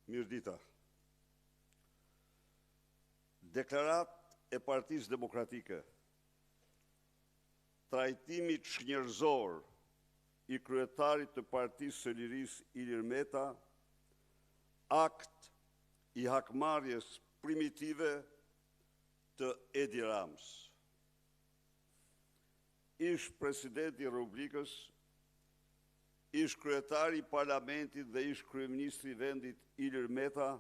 Mirdita. Deklarat e Partisë Demokratike, trajtimi çnjerëzor i kryetarit të Partisë së Lirisë Ilir Meta, akt i hakmarrjes primitive të Edi Ramës. Ish presidenti i Republikës, ish kryetari i Parlamentit dhe ish kryeministri i vendit Ilir Meta,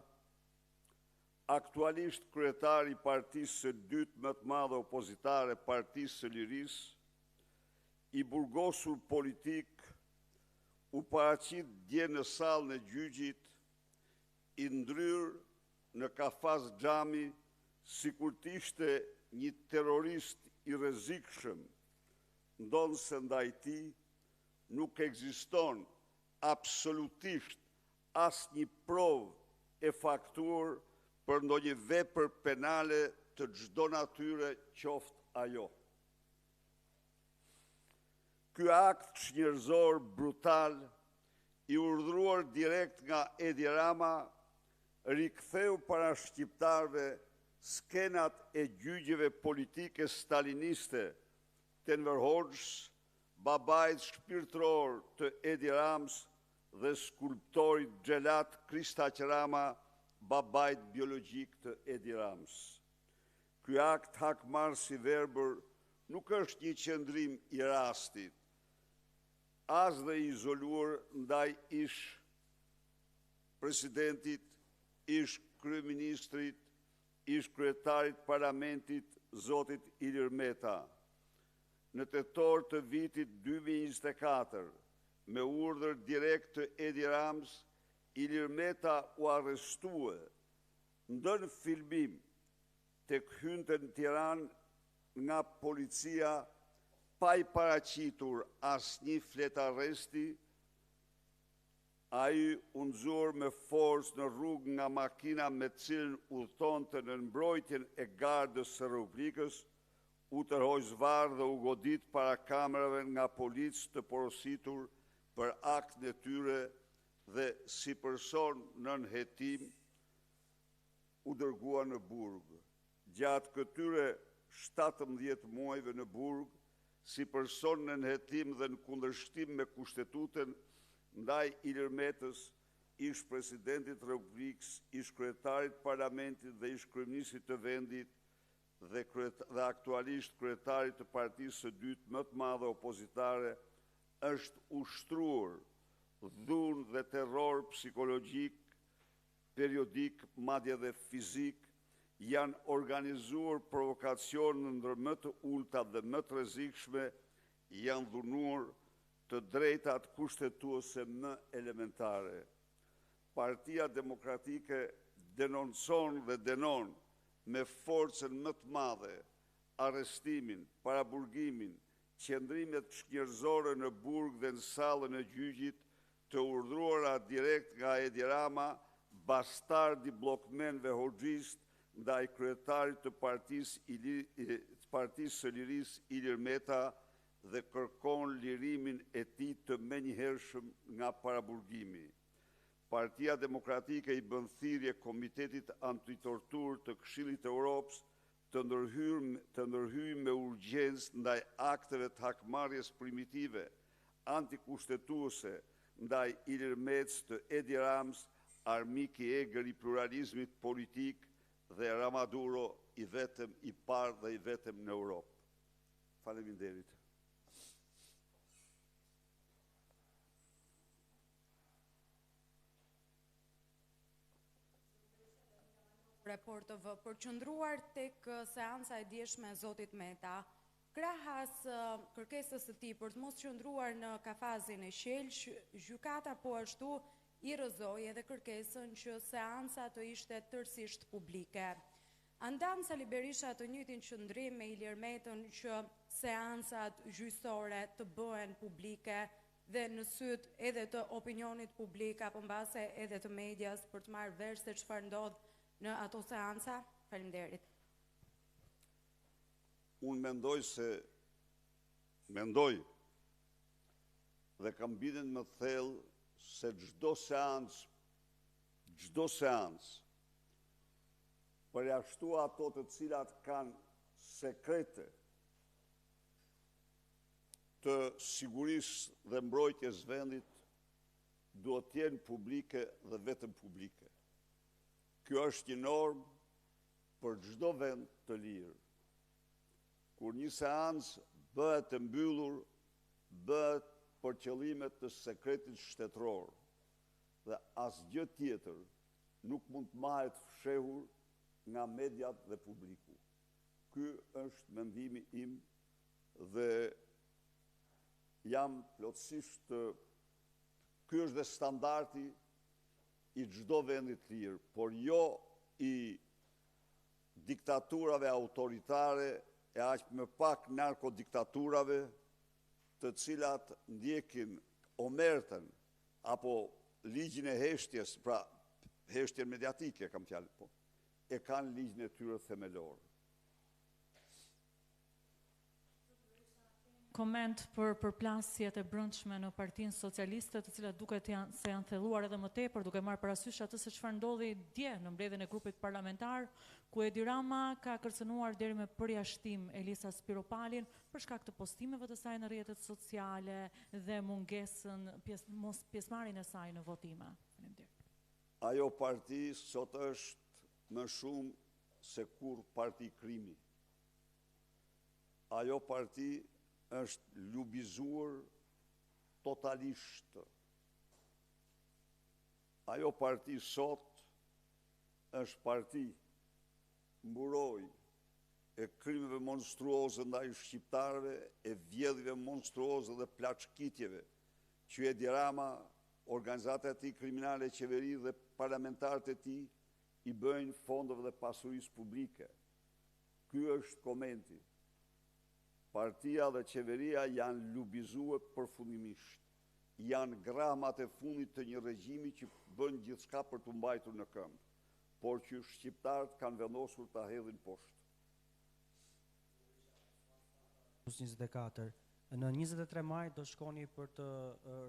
aktualisht kryetari i Partisë së dytë më të madhe opozitare, Partisë së Lirisë, i burgosur politik, u paraqit dje në sallën e gjyqit, i ndryrë në kafaz xhami, sikur të ishte një terrorist i rrezikshëm, ndonse ndaj tij nuk ekziston absolutisht asnjë provë e faktuar për ndonjë vepër penale të çdo natyre qoftë ajo. Ky akt çnjerëzor brutal, i urdhëruar direkt nga Edi Rama, riktheu para shqiptarëve skenat e gjyqjeve politike staliniste të Enver Hoxhës, babait shpirtëror të Edi Ramës dhe skulptorit xhelat Kristaq Rama, babait biologjik të Edi Ramës. Ky akt hakmarrës i verbër nuk është një qëndrim i rastit, as dhe i izoluar ndaj ish presidentit, ish kryeministrit, ish kryetarit parlamentit, zotit Ilir Meta. Në tetor të vitit 2024, me urdhër direkt të Edi Ramës, Ilir Meta u arrestua, ndër filmim tek hynte në Tiranë nga policia, pa i paraqitur asnjë flet arresti. Ai u nxor me forcë në rrugë nga makina me cilën udhëtonte në mbrojtjen e gardës së Republikës, u tërhoq zvarr dhe u godit para kamerave nga policë të porositur për aktin e tyre dhe si person nën hetim u dërgua në burg. Gjatë këtyre 17 muajve në burg, si person nën hetim dhe në kundërshtim me kushtetutin ndaj Ilir Metës, ish presidentit Republikës, ish kryetarit parlamentit dhe ish kryeministrit të vendit dhe aktualisht kryetarit të Partisë së dytë më të madhe opozitare, është ushtruar dhunë dhe terror psikologjik, periodik, madje dhe fizik, janë organizuar provokacion në ndër më të ulta dhe më të rrezikshme, janë dhunuar të drejtat kushtetuese më elementare. Partia Demokratike denoncon dhe denon me forcën më të madhe arrestimin, paraburgimin, qëndrimet çnjerëzore në burg dhe në sallën e gjyqit të urdhëruara direkt nga Edi Rama, bastardi bllokmenëve hoxhist, ndaj kryetarit të Partisë së Lirisë Ilir Meta dhe kërkon lirimin e tij të menjëhershëm nga paraburgimi. Partia Demokratike i bën thirrje Komitetit Antitortur të Këshillit të Europës të ndërhyjë me urgjencë ndaj akteve të hakmarrjes primitive, antikushtetuese ndaj Ilir Metës të Edi Ramës, armik i egër i pluralizmit politik dhe Ramaduro i vetëm i parë dhe i vetëm në Europë. Faleminderit. Report të përqendruar tek seanca e dieshme e zotit Meta, krahas kërkesës së tij për të mos qëndruar në kafazin e Qelsh, gjykata po ashtu i rrëzoi edhe kërkesën që seanca të ishte tërësisht publike. Andan Sali Berisha të njëjtin qëndrim me Ilir Metën që seancat gjyqësore të bëhen publike dhe në syt edhe të opinionit publik apo mbase edhe të medias për të marrë vesh se çfarë ndodh në ato seanca. Faleminderit. Unë mendoj dhe kam bindjen më thellë se çdo seancë, çdo seancë, përjashtu ato të cilat kanë sekrete të sigurisë dhe mbrojtjes vendit, duhet të jenë publike dhe vetëm publike. Kjo është një normë për çdo vend të lirë. Kur një seancë bëhet e mbyllur, bëhet për qëllimet të sekretit shtetëror dhe asgjë tjetër nuk mund të mahet fshehur nga mediat dhe publiku. Ky është mendimi im dhe jam plotësisht ky është dhe standardi i çdo vendi të lirë, por jo i diktaturave autoritare e aq më pak narkodiktaturave, të cilat ndjekin omertën apo ligjin e heshtjes, pra heshtjen mediatike kam fjalën, po, e kanë ligjin e tyre themelor. Koment për përplasjet e brendshme në Partinë Socialiste, të cilat duket se janë thelluar edhe më tepër, duke marrë parasysh atë se çfarë ndodhi dje në mbledhjen e grupit parlamentar, ku Edi Rama ka kërcënuar deri me përjashtim Elisa Spiropalin për shkak të postimeve të saj në rrjetet sociale dhe mungesën mos pjesëmarrjen e saj në votime. Faleminderit. Ajo parti sot është më shumë se kur parti krimi. Ajo parti është lubizuar totalisht. Ajo parti sot është parti mburoj e krimeve monstruoze ndaj shqiptarëve, e vjedhjeve monstruoze dhe plaçkitjeve që Edi Rama, organizatat e tij kriminale, qeveri dhe parlamentarët e tij i bëjnë fondeve dhe pasurisë publike. Ky është komenti. Partia dhe qeveria janë lubizuar përfundimisht. Janë gramat e fundit të një regjimi që bën gjithçka për të mbajtur në këmbë, por që shqiptarët kanë vendosur ta hedhin poshtë. 24. Në 23 maj do shkoni për të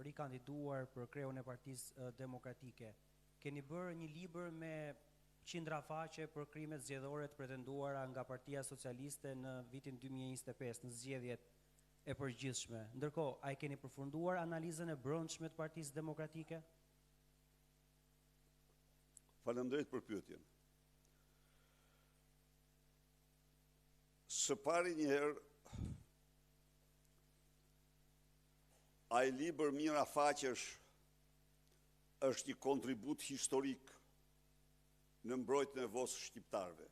rikandiduar për kreun e Partisë Demokratike. Keni bërë një libër me qindra faqe për krimet zgjedhore të pretenduara nga Partia Socialiste në vitin 2025 në zgjedhjet e përgjithshme. Ndërkohë, a i keni përfunduar analizën e brendshme të Partisë Demokratike? Faleminderit për pyetjen. Së pari njëherë, ai libër Mira faqesh është një kontribut historik në mbrojtjen e vosë shqiptarëve.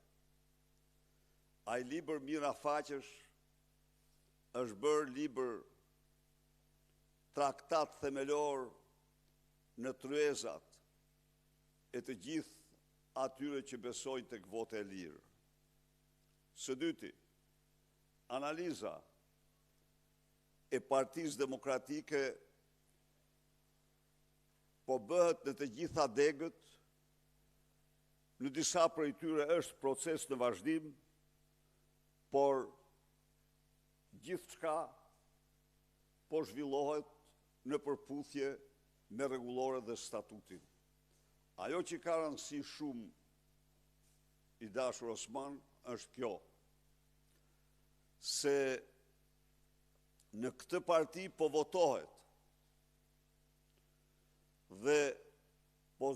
Ai libër Mira faqesh është bërë libër traktat themelor në tryezat e të gjithë atyre që besojnë tek vota e lirë. Së dyti, analiza e Partisë Demokratike po bëhet në të gjitha degët, në disa prej tyre është proces në vazhdim, por gjithçka po zhvillohet në përputhje me rregulloret dhe statutin. Ajo që ka rëndësi shumë i dashur Osman është kjo, se në këtë parti po votohet dhe po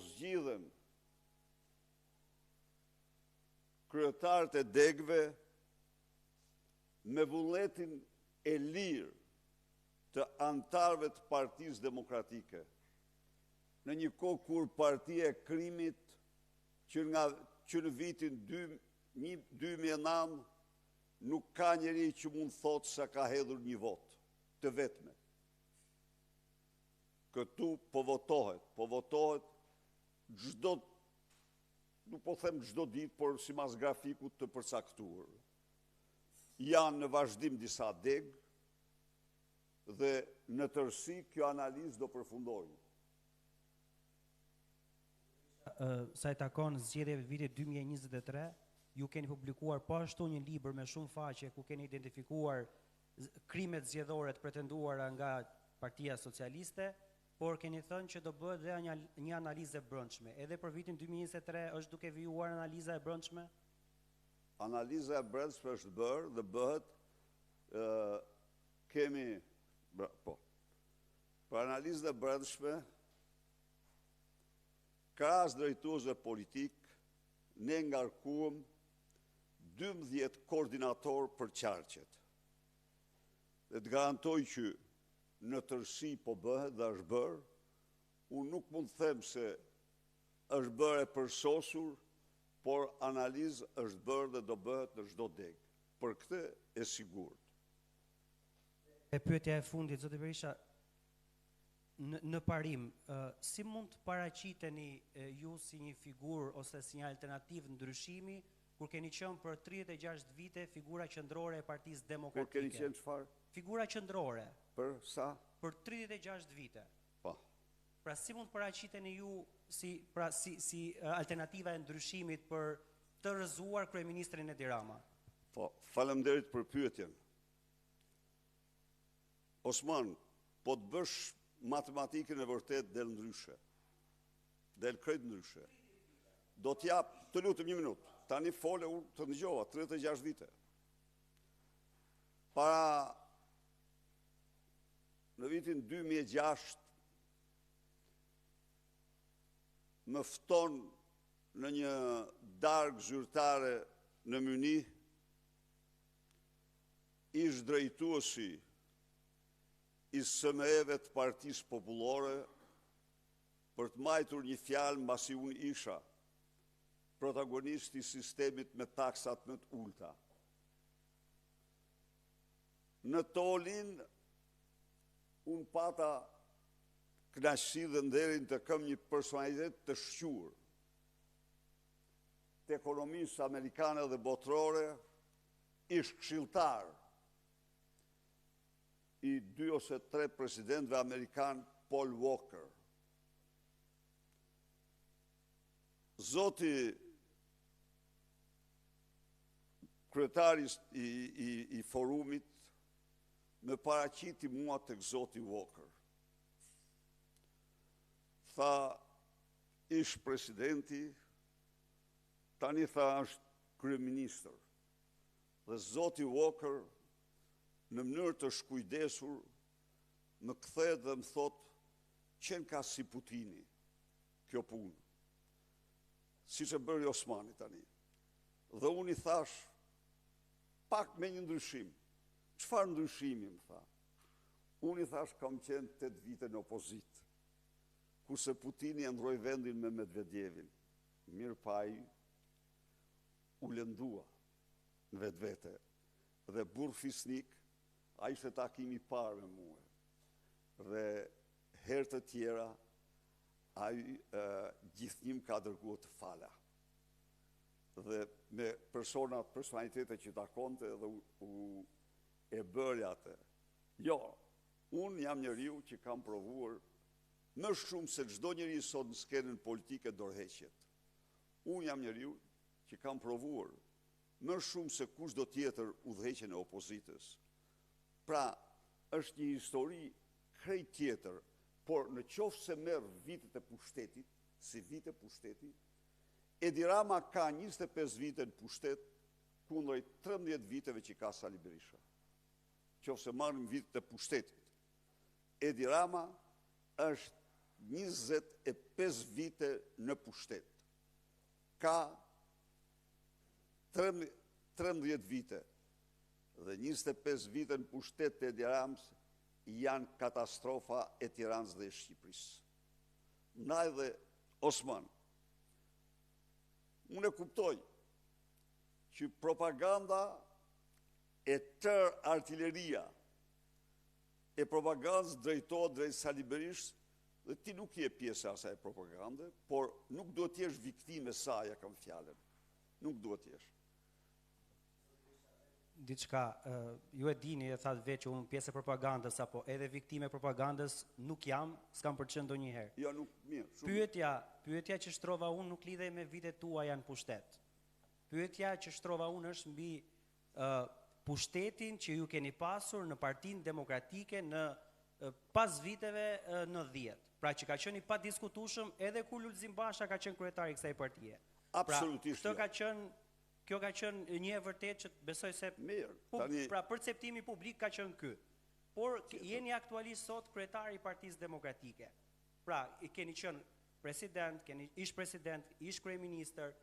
zgjidhen kryetarët e degëve me vullnetin e lirë të antarëve të Partisë Demokratike. Në një kohë kur Partia e Krimit që në vitin 2009 nuk ka njeri që mund thotë se ka hedhur një vot të vetme. Këtu po votohet çdo, nuk po them çdo ditë, por sipas grafikut të përcaktuar. Janë në vazhdim disa degë dhe në tërësi kjo analizë do përfundojë. Sa i takon zgjedhjeve të vitit 2023, ju keni publikuar po ashtu një libër me shumë faqe ku keni identifikuar krimet zgjedhore të pretenduara nga Partia Socialiste por keni thënë që do bëhet dhe një analizë e brendshme. Edhe për vitin 2023 është duke vijuar analiza e brendshme? Analiza e brendshme është bërë dhe bëhet për analizën e brendshme krahas drejtuesve politik ne ngarkuam 12 koordinator për qarqet. Dhe të garantoj që në tërësi po bëhet dhe është bërë, unë nuk mund të them se është bërë e përsosur, por analizë është bërë dhe do bëhet në çdo deg. Për këtë e sigurt. E pyetja e fundit, zoti Berisha, në parim, si mund të paraqiteni ju si një figurë ose si një alternativë ndryshimi kur keni qenë për 36 vite figura qendrore e Partisë Demokratike? Kur keni qenë çfarë? Figura qendrore. Për sa? Për 36 vite. Po. Pra si mund të paraqiteni ju si alternativa e ndryshimit për të rrëzuar kryeministrin Edi Rama? Po, faleminderit për pyetjen. Osman, po të bësh matematikën e vërtet del ndryshe. Del krejt ndryshe. Do t'jap, të lutem një minutë. Tani fole unë të dëgjova 36 vite. Para në vitin 2006 më fton në një darkë zyrtare në Myni ish drejtuesi i SME-ve të Partisë Popullore për të majtur një fjalë mbasi unë isha protagonisti i sistemit me taksat më të ulta. Në Tolin unë pata kënaqësi dhe nderin të kam një personalitet të shquar të ekonomisë amerikane dhe botërore, ish këshilltar i 2 ose 3 presidentëve amerikan Paul Walker. Zoti kryetari i forumit me paraqiti mua tek zoti Walker. Tha, ish presidenti, tani tha është kryeministër. Dhe zoti Walker, në mënyrë të shkujdesur, më kthehet dhe më thot, qenë ka si Putini, kjo punë. Si që bëri Osmani tani. Dhe unë i thash, pak me një ndryshim. Çfarë ndryshimi, më tha? Unë i thash, kam qenë 8 vite në opozit, kurse Putini e ndroi vendin me Medvedjevin. Mirë pa ai u lëndua në vetvete. Dhe burr fisnik, a ishte takimi i parë me mua. Dhe herë të tjera, ai gjithnjëm ka dërguar të fala. Dhe me personalitete që takonte dhe e bëri atë. Jo, unë jam njeriu që kam provuar më shumë se çdo njeri sot në skenën politike dorëheqjet. Unë jam njeriu që kam provuar më shumë se kushdo tjetër udhëheqjen e opozitës. Pra, është një histori krejt tjetër, por në qoftë se merr vitet e pushtetit, si vite pushteti, Edi Rama ka 25 vite në pushtet kundër 13 viteve që ka Sali Berisha. Qoftë se marrim vitet e pushtetit, Edi Rama është 25 vite në pushtet. Ka 13 vite dhe 25 vite në pushtet të Edi Ramës janë katastrofa e Tiranës dhe e Shqipërisë. Ndaj dhe Osman, unë e kuptoj që propaganda e tërë artilleria e propagandës drejtohet drejt Sali Berishës dhe ti nuk je pjesë e asaj propagande, por nuk duhet t'jesh viktime saj, ja kam fjalën. Nuk duhet t'jesh. Diçka, ju e dini e thatë veç që unë pjesë e propagandës, apo edhe viktime propagandës nuk jam, s'kam përqenë ndonjëherë. Jo, nuk mirë. Pyetja që shtrova unë nuk lidhej me vitet tuaja në pushtet. Pyetja që shtrova unë është mbi pushtetin që ju keni pasur në Partinë Demokratike në pas viteve 90, pra që ka qenë i pa diskutueshëm edhe kur Lulzim Basha ka qenë kryetari i kësaj partie. Absolutisht. Pra, kjo ka qenë një e vërtetë që besoj se pra perceptimi publik ka qenë ky. Por jeni aktualisht sot kryetari i Partisë Demokratike. Pra, keni qenë president, ish president, ish kryeministër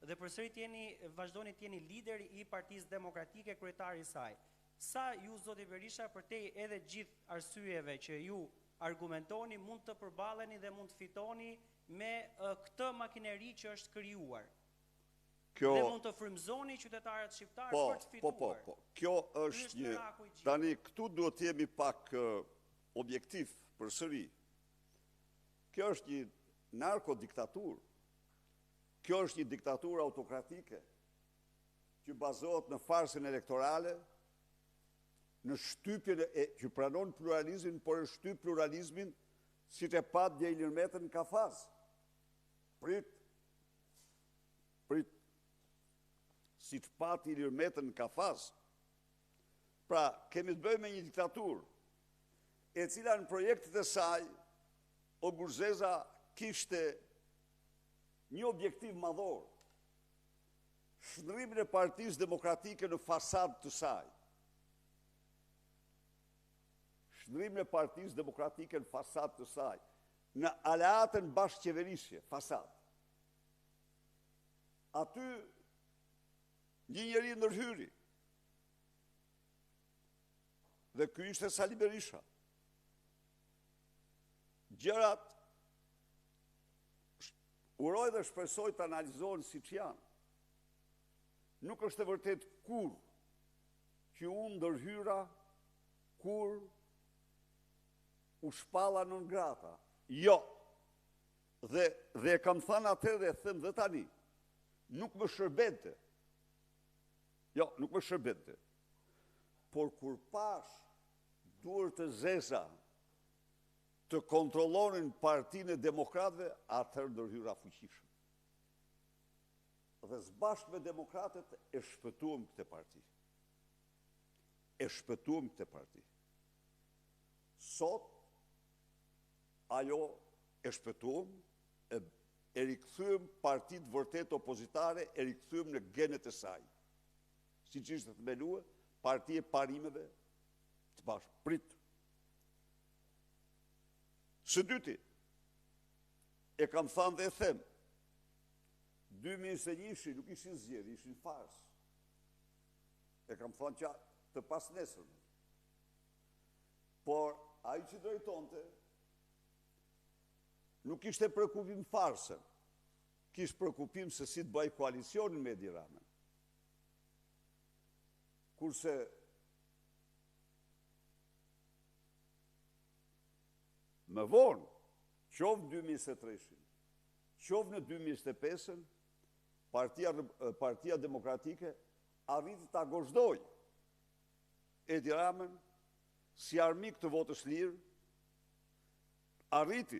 dhe përsëri vazhdoni të jeni lider i Partisë Demokratike, kryetari i saj. Sa ju, zoti Berisha, përtej edhe gjithë arsyeve që ju argumentoni, mund të përballeni dhe mund të fitoni me këtë makineri që është krijuar? Dhe mund të frymëzoni qytetarët shqiptarë për të fituar. Kjo është një... Tani, këtu duhet të jemi pak objektiv përsëri. Kjo është një narkodiktaturë. Kjo është një diktaturë autokratike që bazohet në farsën elektorale, në shtypjen që pranon pluralizmin, por e shtyp pluralizmin si të pat dje Ilir Metën në kafaz. Prit. Si të pat Ilir Metën në kafaz. Pra, kemi të bëjmë me një diktaturë, e cila në projektet e saj, o Gurzeza kishte një objektiv madhor, shndrimin e Partisë Demokratike në fasad të saj. Shndrimin e Partisë Demokratike në fasad të saj, në aleatën bashkëqeverisje, fasad. Aty një njeri ndërhyri. Dhe ky ishte Sali Berisha. Gjërat uroj dhe shpresoj të analizohen si që janë. Nuk është e vërtet kur që unë ndërhyra, kur u shpalla nën grata. Jo. Dhe kam thënë atë dhe them dhe tani. Nuk më shërbente. Jo, nuk më shërbente. Por kur pash duar të zeza të kontrollonin Partinë e Demokratëve, atëherë ndërhyra fuqishëm. Dhe zbashk me demokratët e shpëtuam këtë parti. Sot, ajo e shpëtuam, e rikthyem partitë vërtet opozitare, e rikthyem në genet e saj. Si që ishte themelue, parti e parimeve të bashkë. Prit. Së dyti, e kam thënë dhe e them, 2021 nuk ishin zgjedhje, ishin fars. E kam thënë që të pas nesër. Por, ai që drejtonte, nuk ishte prekupim farsën, kishte prekupim se si të bëj koalicionin me Edi Ramën. Kurse më vonë, qovë në 2023, qovë në 2025, Partia Demokratike arriti ta gozhdoj Edi Ramën si armik të votës lirë, arriti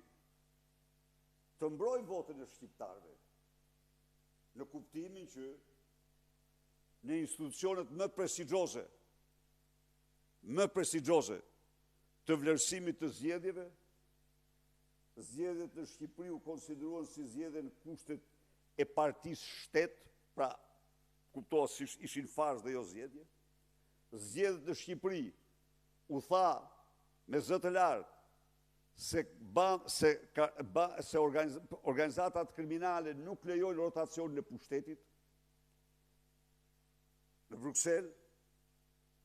të mbroj votën e shqiptarëve në kuptimin që në institucionet më prestigjose të vlerësimit të zgjedhjeve, zgjedhjet në Shqipëri u konsideruan si zgjedhje në kushtet e partisë shtet, pra kuptohet si ishin fars dhe jo zgjedhje. Zgjedhjet në Shqipëri u tha me zë të lartë se organizatat kriminale nuk lejojnë rotacionin e pushtetit. Në Bruxelles,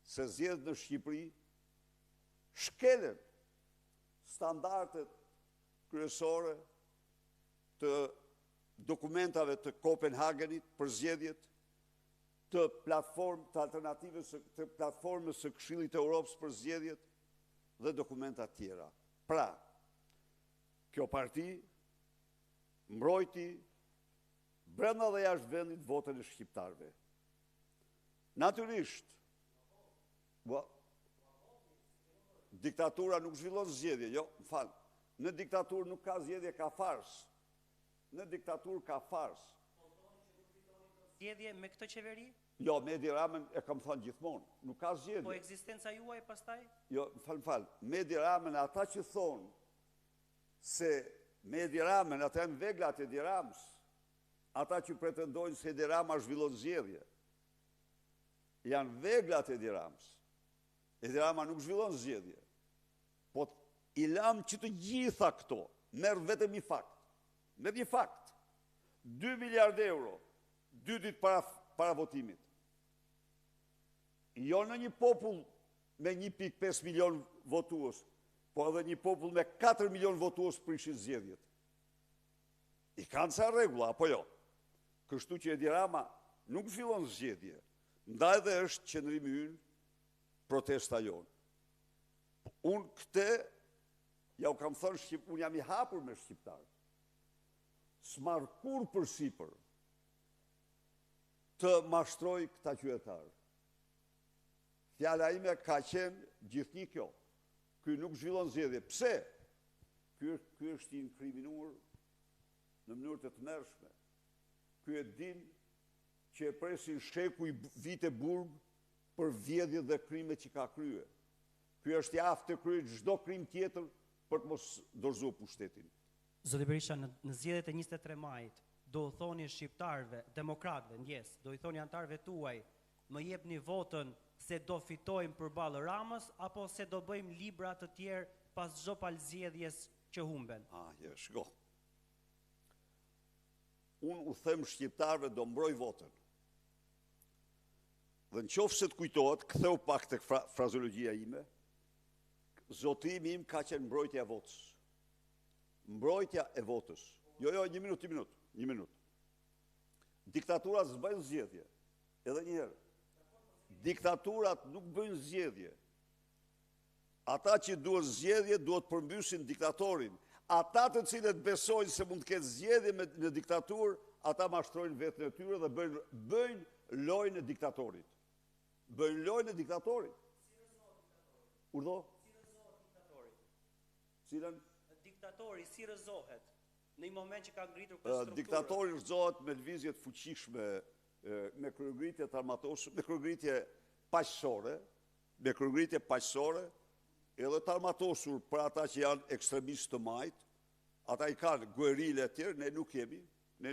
se zgjedhjet në Shqipëri shkelen standardet kryesore të dokumentave të Kopenhagenit për zgjedhjet, të alternativës të platformës së Këshillit të Europës për zgjedhjet dhe dokumenta tjera. Pra, kjo parti mbrojti brenda dhe jashtë vendit votën e shqiptarëve. Natyrisht, diktatura nuk zhvillon zgjedhje, jo, më falë. Në diktaturë nuk ka zgjedhje, ka fars. Në diktaturë ka fars. Zgjedhje me këtë qeveri? Jo, me Edi Ramën e kam thënë gjithmonë, nuk ka zgjedhje. Po ekzistenca juaj pastaj? Jo, fal. Me Edi Ramën, ata që thonë se me Edi Ramën, ata janë veglat e Edi Ramës, ata që pretendojnë se Edi Rama zhvillon zgjedhje, janë veglat e Edi Ramës. Edi Rama nuk zhvillon zgjedhje. Po i lam që të gjitha këto, merë vetëm një fakt. Në një fakt, 2 miliard euro, 2 ditë para votimit. Jo në një popull me 1,5 milion votues, po edhe një popull me 4 milion votues prishin zgjedhjet. I kanë ca rregulla, apo jo? Kështu që Edi Rama nuk zhvillon zgjedhje, ndaj dhe është qëndrimi ynë, protesta jonë. Unë këte, ja u kam thënë, unë jam i hapur me shqiptarë. S'marr kur për sipër të mashtroj këta qytetarë. Fjala ime ka qenë gjithnjë kjo. Ky nuk zhvillon zgjedhje. Pse? Ky është i inkriminuar në mënyrë të tmerrshme. Ky e din që e presin sheku i vite burg për vjedhjet dhe krimet që ka krye. Ky është i aftë të kryej çdo krim tjetër për të mos dorëzuar pushtetin. Zoti Berisha, në zgjedhjet e 23 majit, do u thoni shqiptarëve, demokratëve, ndjes, do i thoni antarëve tuaj, më jepni votën se do fitojmë përballë Ramës, apo se do bëjmë libra të tjerë pas çdo palëzgjedhjes që humben? Shko. Unë u them shqiptarëve do mbroj votën. Dhe në qoftë se të kujtohet, ktheu pak tek frazeologjia ime, zotimi im ka qenë mbrojtja e votës. Mbrojtja e votës. Jo, një minut. Diktaturat s'bëjnë zgjedhje. Edhe një herë. Diktaturat nuk bëjnë zgjedhje. Ata që duhet zgjedhje, duhet përmbysin diktatorin. Ata të cilët besojnë se mund të ketë zgjedhje në diktaturë, ata mashtrojnë vetën e tyre dhe bëjnë lojën e diktatorit. Bëjnë lojën e diktatorit. Urdhë? Cilën? Diktatori si rëzohet në një moment që ka ngritur këtë strukturë? Diktatori rëzohet me lëvizje të fuqishme, me kryegritje të armatosur, me kryegritje paqësore, edhe të armatosur për ata që janë ekstremistë të majt, ata i kanë guerile e tjerë, ne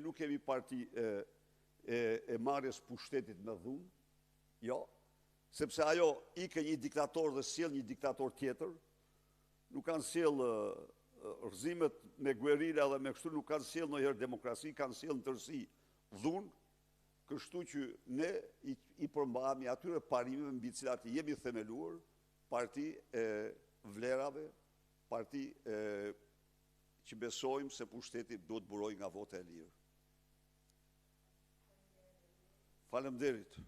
nuk kemi parti e marrjes pushtetit me dhunë, jo, sepse ajo ike një diktator dhe sjell një diktator tjetër, nuk kanë sjell rëzimet me guerila dhe me kështu, nuk kanë sjell ndonjëherë demokraci, kanë sjell në tërësi dhunë, kështu që ne i përmbahemi atyre parimeve mbi të cilat jemi themeluar, parti e vlerave, parti që besojmë se pushteti do të burojë nga vota e lirë. Faleminderit.